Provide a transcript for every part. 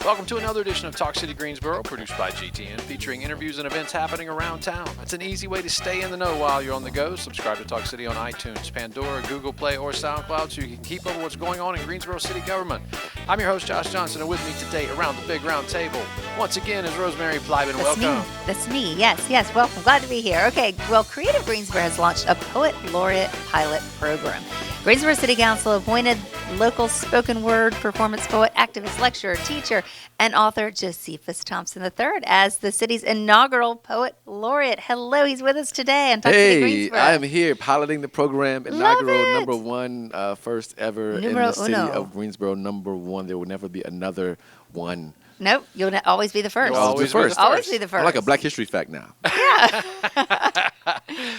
Welcome to another edition of Talk City Greensboro, produced by GTN, featuring interviews and events happening around town. It's an easy way to stay in the know while you're on the go. Subscribe to Talk City on iTunes, Pandora, Google Play, or SoundCloud so you can keep up with what's going on in Greensboro City government. I'm your host, Josh Johnson, and with me today around the big round table, once again, is Rosemary Plyman. Welcome. That's me. Yes. Welcome. Glad to be here. Okay. Well, Creative Greensboro has launched a Poet Laureate Pilot Program. Greensboro City Council appointed local spoken word performance poet, activist, lecturer, teacher, and author Josephus Thompson III as the city's inaugural Poet Laureate. Hello, he's with us today on Talk City Greensboro. I am here piloting the program, inaugural number one, first ever in the city of Greensboro, number one. There will never be another one. Nope, you'll always be the first. You'll always be the first. Always be the first. I'm like a Black History fact now. Yeah.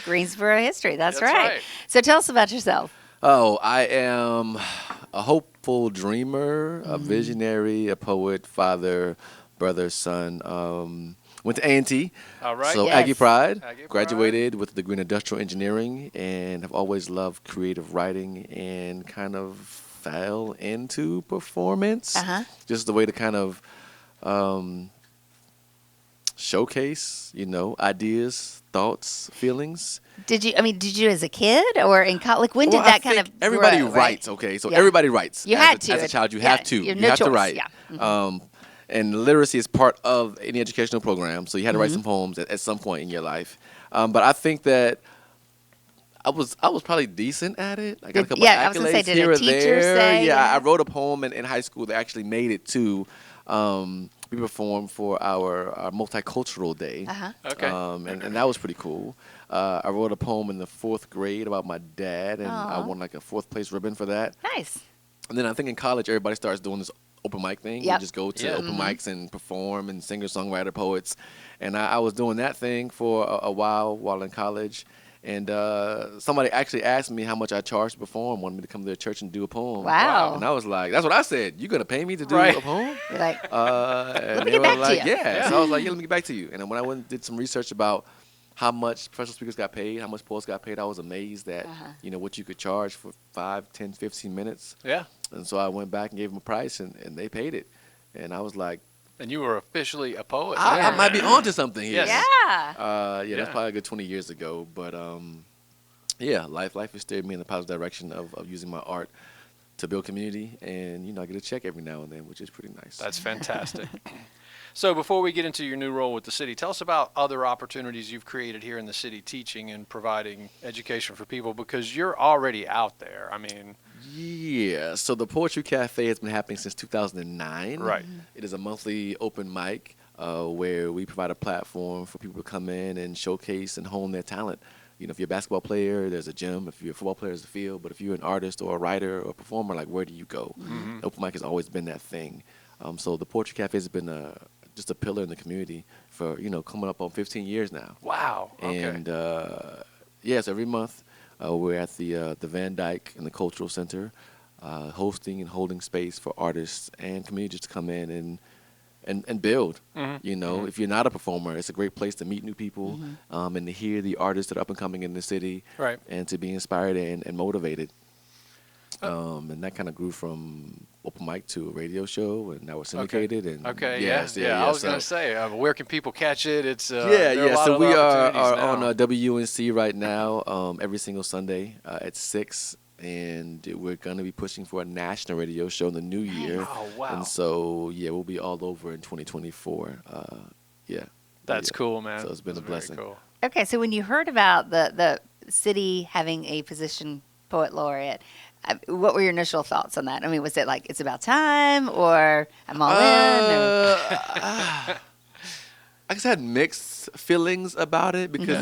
Greensboro history. That's right. So tell us about yourself. Oh, I am a hopeful dreamer, a visionary, a poet, father, brother, son. Went to A&T. All right. So Yes. Aggie Pride. Aggie Graduated with a degree in industrial engineering and have always loved creative writing and kind of fell into performance. Just the way to kind of showcase, ideas, thoughts, feelings. Did you as a kid or in college? Like, when did that kind of everybody grow, writes, right? okay? So Yeah. everybody writes. You as had a, to. As a child, you Yeah, have to. you have You no have to choice, write. yeah. And literacy is part of any educational program, so you had to write some poems at some point in your life. But I think that I was probably decent at it. I got a couple I was gonna say, accolades did here a or teacher there. say? Yeah, I wrote a poem in high school that actually made it to. We performed for our multicultural day. Okay. And that was pretty cool. I wrote a poem in the 4th grade about my dad, and I Aw. won like a 4th place ribbon for that. Nice. And then I think in college, everybody starts doing this open mic thing. Yep. You just go to Yeah. open mics and perform and singer-songwriter poets. And I was doing that thing for a while in college. And somebody actually asked me how much I charged to perform, wanted me to come to their church and do a poem. Wow. And I was like, that's what I said. You going to pay me to do Right. a poem? You're like, And me they get were back to like, you. Yeah. So I was like, yeah, let me get back to you. And then when I went and did some research about how much professional speakers got paid, how much poets got paid, I was amazed at, what you could charge for 5, 10, 15 minutes. Yeah. And so I went back and gave them a price, and they paid it. And I was like, And you were officially a poet. I might be onto something here. Yes. yeah. Yeah, that's probably a good 20 years ago. But, yeah, life has steered me in the positive direction of using my art to build community. And, I get a check every now and then, which is pretty nice. That's fantastic. So before we get into your new role with the city, tell us about other opportunities you've created here in the city teaching and providing education for people, because you're already out there. I mean, Yeah, so the Poetry Cafe has been happening since 2009. Right. It is a monthly open mic where we provide a platform for people to come in and showcase and hone their talent. If you're a basketball player, there's a gym. If you're a football player, there's a field. But if you're an artist or a writer or a performer, like, where do you go? Open mic has always been that thing. So the Poetry Cafe has been just a pillar in the community for, coming up on 15 years now. wow. Okay. And, yes, every month we're at the Van Dyke in the Cultural Center hosting and holding space for artists and communities to come in and build. If you're not a performer, it's a great place to meet new people and to hear the artists that are up and coming in the city, Right. and to be inspired and motivated. And that kind of grew from open mic to a radio show, and now we're syndicated. And Okay. yes, Yeah. I was going to say, where can people catch it? It's there are a yeah. lot So of we are opportunities on now. WUNC right now, every single Sunday at 6, and we're going to be pushing for a national radio show in the new year. Oh, wow. And so we'll be all over in 2024. Yeah. That's Yeah. cool, man. So it's been That's a blessing. Very cool. Okay, so when you heard about the city having a position Poet Laureate, what were your initial thoughts on that? I mean, was it like, it's about time, or I'm all in? Or? I just had mixed feelings about it because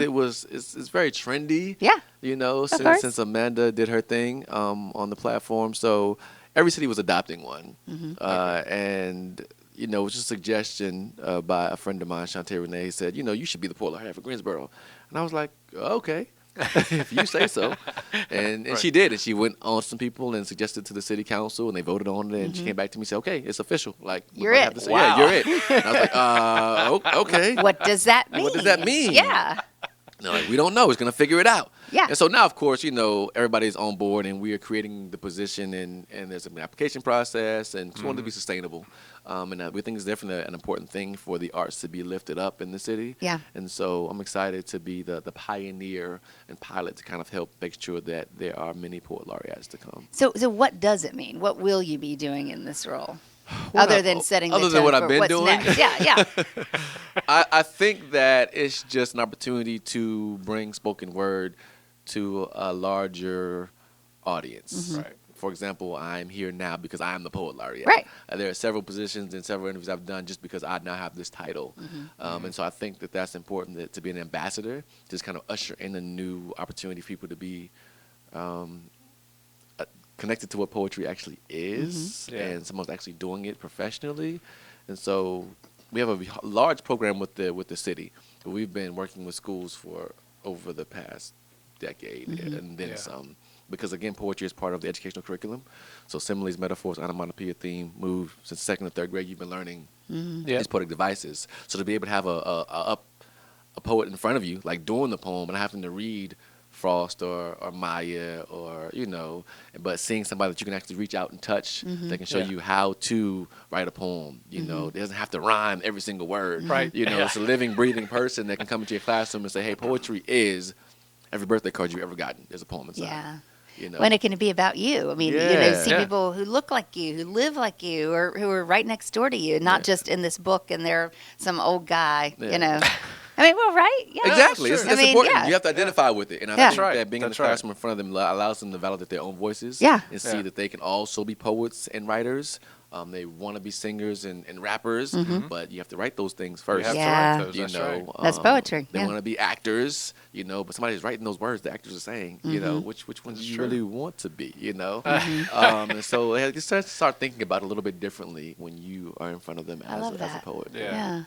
it's very trendy. Yeah. course. Since Amanda did her thing on the platform, so every city was adopting one, and it was just a suggestion by a friend of mine, Shantae Renee. He said, you should be the Poet Laureate for Greensboro, and I was like, okay. If you say so. And Right. she did. And she went on some people and suggested to the city council, and they voted on it. And she came back to me and said, okay, it's official. Like, You're we're gonna it. have to say, Wow. Yeah, you're it. And I was like, okay. What does that mean? What does that mean? Yeah. They're like, we don't know. It's going to figure it out. Yeah. And so now, of course, everybody's on board, and we are creating the position, and there's an application process, and just want to be sustainable. And we think it's definitely an important thing for the arts to be lifted up in the city. Yeah. And so I'm excited to be the pioneer and pilot to kind of help make sure that there are many poet laureates to come. So what does it mean? What will you be doing in this role? Other than setting the other tone than what for I've been what's doing? next. Yeah. I think that it's just an opportunity to bring spoken word to a larger audience. Right. For example, I'm here now because I am the Poet Laureate. Right. There are several positions and several interviews I've done just because I now have this title. And so I think that that's important to be an ambassador, just kind of usher in a new opportunity for people to be connected to what poetry actually is, and someone's actually doing it professionally. And so we have a large program with the city. We've been working with schools for over the past decade and then some. Because again, poetry is part of the educational curriculum. So similes, metaphors, onomatopoeia, theme, move. Since second or third grade, you've been learning these poetic devices. So to be able to have a poet in front of you, like doing the poem, and having to read Frost or Maya or but seeing somebody that you can actually reach out and touch that can show you how to write a poem. It doesn't have to rhyme every single word. Right. It's a living, breathing person that can come into your classroom and say, hey, poetry is every birthday card you've ever gotten. There's a poem inside. Yeah. You know. When it can be about you. I mean, see Yeah. people who look like you, who live like you, or who are right next door to you, not just in this book and they're some old guy, I mean, well, right? Yeah. Exactly. sure. It's I mean, important. yeah. You have to identify with it. And I Yeah. think That's right. that being in the That's right. classroom in front of them allows them to validate their own voices Yeah. and see Yeah. that they can also be poets and writers. They want to be singers and rappers, but you have to write those things first. You have Yeah. to write those. That's right. That's poetry, They yeah. want to be actors, but somebody's writing those words the actors are saying. Which one do you true. really want to be? And so they have to start thinking about it a little bit differently when you are in front of them I as love a that. poet. Yeah.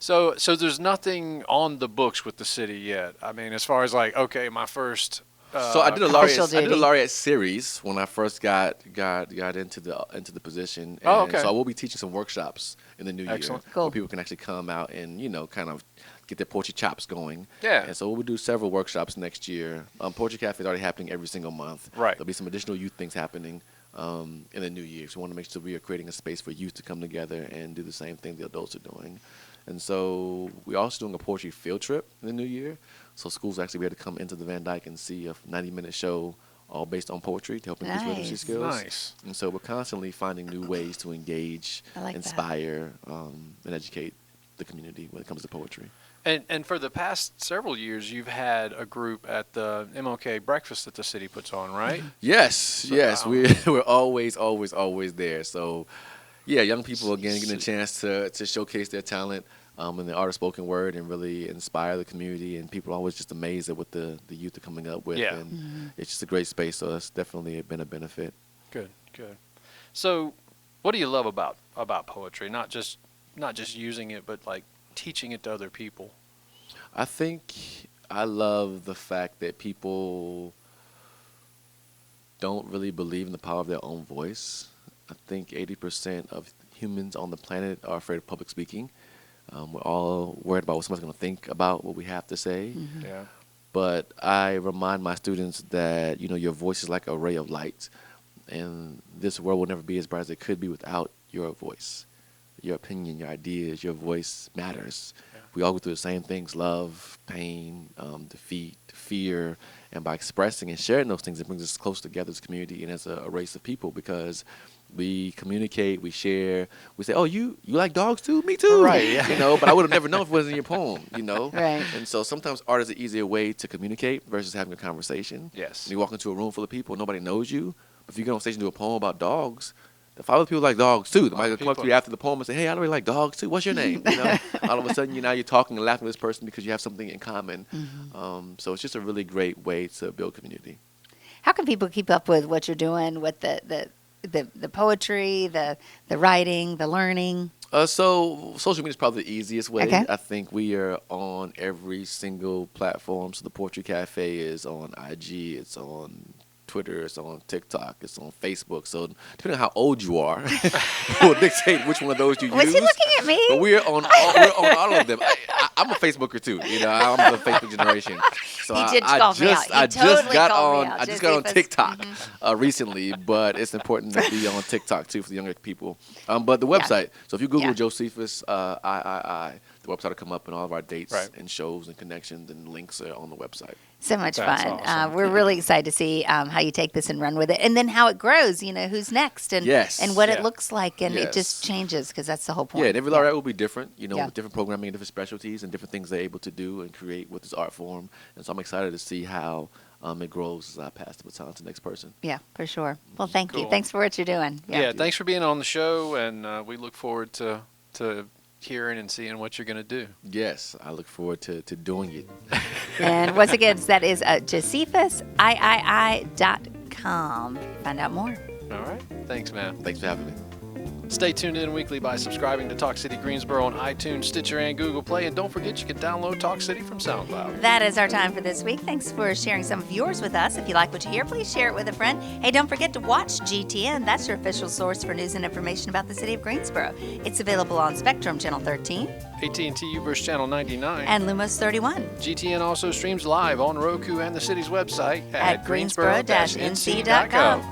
So there's nothing on the books with the city yet. I mean, as far as like, okay, my first. So I did a Official laureate. I did a duty. laureate series when I first got into the position. And Oh, okay. So I will be teaching some workshops in the new Excellent. year, Cool. where people can actually come out and kind of get their poetry chops going. Yeah. And so we'll do several workshops next year. Poetry Cafe is already happening every single month. Right. There'll be some additional youth things happening in the new year. So we want to make sure we are creating a space for youth to come together and do the same thing the adults are doing. And so we're also doing a poetry field trip in the new year. So schools will actually be able to come into the Van Dyke and see a 90-minute show all based on poetry to help increase literacy Nice. skills. Nice. And so we're constantly finding new ways to engage, I like that. inspire, and educate the community when it comes to poetry. And for the past several years, you've had a group at the MLK breakfast that the city puts on, right? Yes, we're always there. So, yeah, young people again getting a chance to showcase their talent in the art of spoken word and really inspire the community. And people are always just amazed at what the youth are coming up with. Yeah. And it's just a great space. So it's definitely been a benefit. Good. So, what do you love about poetry? Not just using it, but like teaching it to other people. I think I love the fact that people don't really believe in the power of their own voice. I think 80% of humans on the planet are afraid of public speaking. We're all worried about what someone's going to think about what we have to say. Yeah. But I remind my students that, your voice is like a ray of light. And this world will never be as bright as it could be without your voice. Your opinion, your ideas, your voice matters. Yeah. We all go through the same things: love, pain, defeat, fear. And by expressing and sharing those things, it brings us close together as a community and as a race of people, because we communicate, we share, we say, oh, you like dogs too? Me too. Right, yeah. But I would have never known if it wasn't in your poem, Right. And so sometimes art is an easier way to communicate versus having a conversation. Yes. And you walk into a room full of people, nobody knows you. But if you get on stage and do a poem about dogs, the 5 other people like dogs too. They might come up to you after the poem and say, hey, I really like dogs too. What's your name? All of a sudden, you're talking and laughing with this person because you have something in common. So it's just a really great way to build community. How can people keep up with what you're doing with the poetry, the writing, the learning? So social media is probably the easiest way. Okay. I think we are on every single platform. So the Poetry Cafe is on IG. It's on Twitter, it's on TikTok, it's on Facebook. So depending on how old you are, will dictate which one of those you Was use. he looking at me? But we're on all of them. I'm a Facebooker too. I'm the Facebook generation. So He did call me out. He I just totally got called me on. out, I just got on Josephus. TikTok recently, but it's important to be on TikTok too for the younger people. But the website. So if you Google Yeah. Josephus the website will come up, and all of our dates Right. and shows and connections and links are on the website. So much That's fun. awesome. We're really excited to see how you take this and run with it, and then how it grows. Who's next, and Yes. and what Yeah. it looks like, and it Yes. just changes because that's the whole point. Yeah, and every laureate will be different, Yeah. with different programming and different specialties and different things they're able to do and create with this art form. And so I'm excited to see how it grows as I pass the baton to the next person. Yeah, for sure. Well, thank you. Cool. Thanks for what you're doing. Yeah, thanks for being on the show, and we look forward to hearing and seeing what you're going to do. Yes, I look forward to doing it. And once again, that is JosephusIII.com. Find out more. All right. Thanks, man. Thanks for having me. Stay tuned in weekly by subscribing to Talk City Greensboro on iTunes, Stitcher, and Google Play. And don't forget you can download Talk City from SoundCloud. That is our time for this week. Thanks for sharing some of yours with us. If you like what you hear, please share it with a friend. Hey, don't forget to watch GTN. That's your official source for news and information about the city of Greensboro. It's available on Spectrum Channel 13 AT&T Uverse Channel 99. and Lumos 31. GTN also streams live on Roku and the city's website At greensboro-nc.gov.